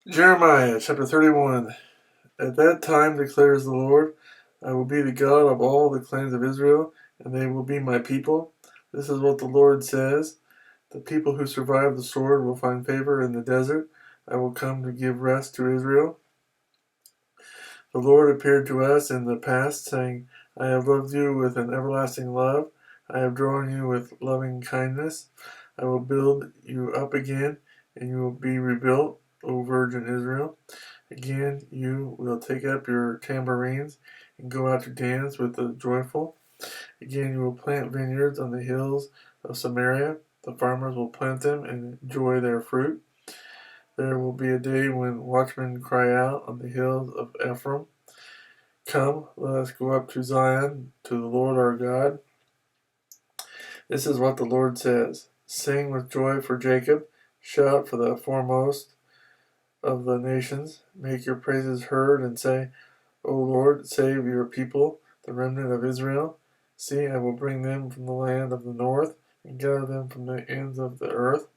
Jeremiah chapter 31. At that time declares the Lord, I will be the God of all the clans of Israel, and they will be my people. This is what the Lord says. The people who survive the sword will find favor in the desert. I will come to give rest to Israel. The Lord appeared to us in the past, saying, I have loved you with an everlasting love. I have drawn you with loving kindness. I will build you up again, and you will be rebuilt, O Virgin Israel. Again, you will take up your tambourines and go out to dance with the joyful. Again, you will plant vineyards on the hills of Samaria. The farmers will plant them and enjoy their fruit. There will be a day when watchmen cry out on the hills of Ephraim, Come, let us go up to Zion, to the Lord our God. This is what the Lord says. Sing with joy for Jacob, shout for the foremost of the nations. Make your praises heard and say, O Lord, save your people, the remnant of Israel. See, I will bring them from the land of the north and gather them from the ends of the earth.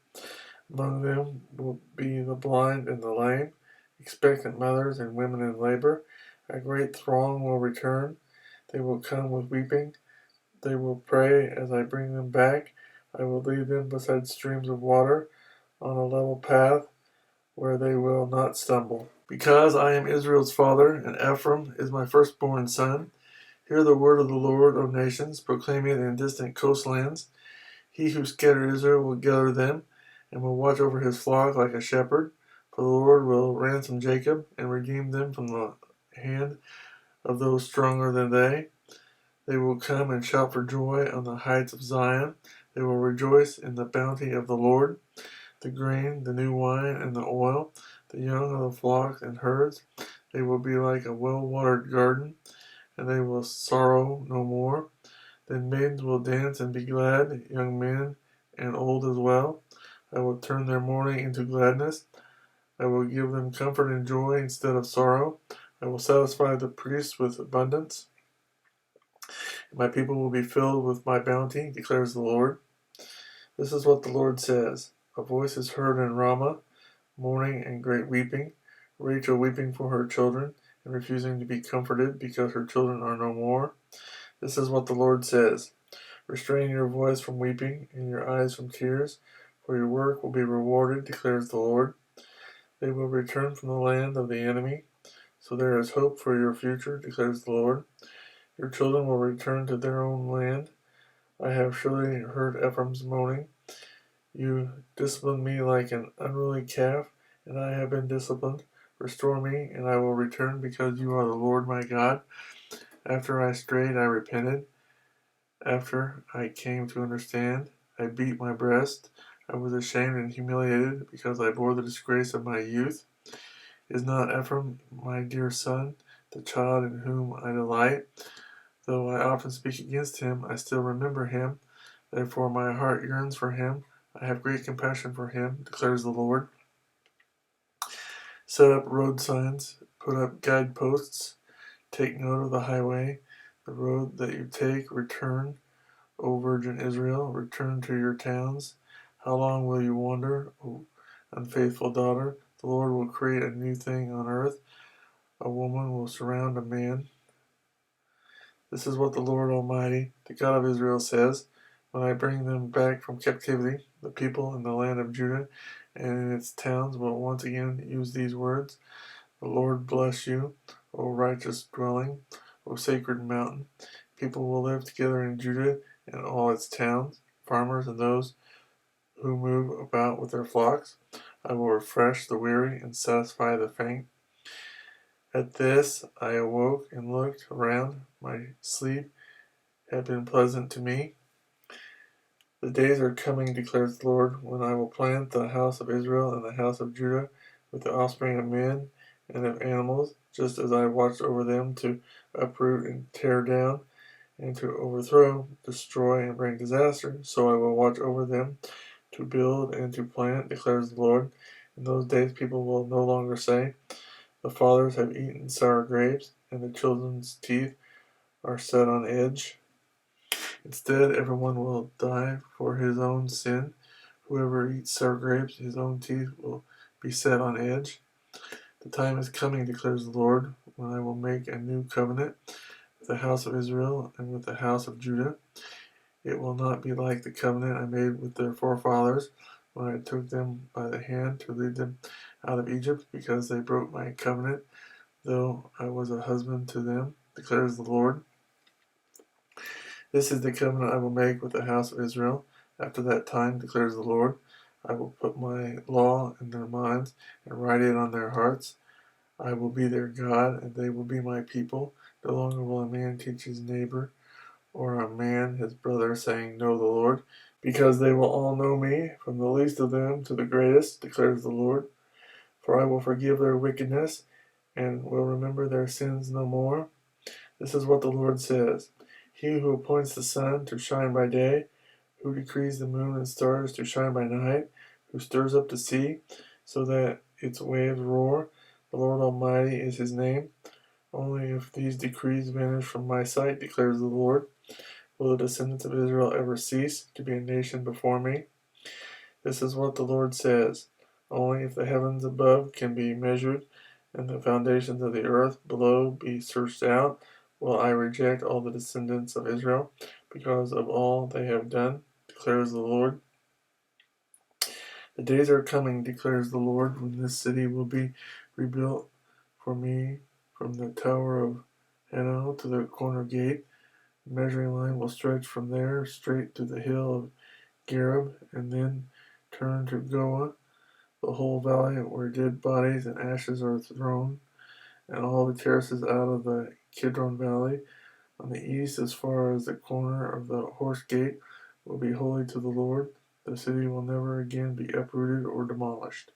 Among them will be the blind and the lame, expectant mothers and women in labor. A great throng will return. They will come with weeping. They will pray as I bring them back. I will lead them beside streams of water on a level path where they will not stumble. Because I am Israel's father, and Ephraim is my firstborn son, hear the word of the Lord, O nations, proclaim it in distant coastlands. He who scattered Israel will gather them, and will watch over his flock like a shepherd. For the Lord will ransom Jacob, and redeem them from the hand of those stronger than they. They will come and shout for joy on the heights of Zion. They will rejoice in the bounty of the Lord, the grain, the new wine, and the oil, the young of the flocks and herds. They will be like a well-watered garden, and they will sorrow no more. Then maidens will dance and be glad, young men and old as well. I will turn their mourning into gladness. I will give them comfort and joy instead of sorrow. I will satisfy the priests with abundance. My people will be filled with my bounty, declares the Lord. This is what the Lord says. A voice is heard in Ramah, mourning and great weeping, Rachel weeping for her children, and refusing to be comforted because her children are no more. This is what the Lord says. Restrain your voice from weeping and your eyes from tears, for your work will be rewarded, declares the Lord. They will return from the land of the enemy, so there is hope for your future, declares the Lord. Your children will return to their own land. I have surely heard Ephraim's moaning. You disciplined me like an unruly calf, and I have been disciplined. Restore me, and I will return, because you are the Lord my God. After I strayed, I repented. After I came to understand, I beat my breast. I was ashamed and humiliated, because I bore the disgrace of my youth. Is not Ephraim my dear son, the child in whom I delight? Though I often speak against him, I still remember him. Therefore my heart yearns for him. I have great compassion for him, declares the Lord. Set up road signs, put up guideposts, take note of the highway, the road that you take. Return, O Virgin Israel, return to your towns. How long will you wander, O unfaithful daughter? The Lord will create a new thing on earth. A woman will surround a man. This is what the Lord Almighty, the God of Israel, says. When I bring them back from captivity, the people in the land of Judah and in its towns will once again use these words. The Lord bless you, O righteous dwelling, O sacred mountain. People will live together in Judah and all its towns, farmers and those who move about with their flocks. I will refresh the weary and satisfy the faint. At this I awoke and looked around. My sleep had been pleasant to me. The days are coming, declares the Lord, when I will plant the house of Israel and the house of Judah with the offspring of men and of animals, just as I watched over them to uproot and tear down, and to overthrow, destroy, and bring disaster. So I will watch over them to build and to plant, declares the Lord. In those days people will no longer say, the fathers have eaten sour grapes, and the children's teeth are set on edge. Instead, everyone will die for his own sin. Whoever eats sour grapes, his own teeth will be set on edge. The time is coming, declares the Lord, when I will make a new covenant with the house of Israel and with the house of Judah. It will not be like the covenant I made with their forefathers when I took them by the hand to lead them out of Egypt, because they broke my covenant, though I was a husband to them, declares the Lord. This is the covenant I will make with the house of Israel. After that time, declares the Lord, I will put my law in their minds and write it on their hearts. I will be their God, and they will be my people. No longer will a man teach his neighbor, or a man his brother, saying, Know the Lord, because they will all know me, from the least of them to the greatest, declares the Lord. For I will forgive their wickedness, and will remember their sins no more. This is what the Lord says. He who appoints the sun to shine by day, who decrees the moon and stars to shine by night, who stirs up the sea, so that its waves roar, the Lord Almighty is his name. Only if these decrees vanish from my sight, declares the Lord, will the descendants of Israel ever cease to be a nation before me. This is what the Lord says. Only if the heavens above can be measured, and the foundations of the earth below be searched out, will I reject all the descendants of Israel, because of all they have done, declares the Lord. The days are coming, declares the Lord, when this city will be rebuilt for me from the tower of Hanel to the corner gate. The measuring line will stretch from there straight to the hill of Gareb, and then turn to Goah, the whole valley where dead bodies and ashes are thrown, and all the terraces out of the Kidron Valley on the east as far as the corner of the Horse Gate will be holy to the Lord. The city will never again be uprooted or demolished.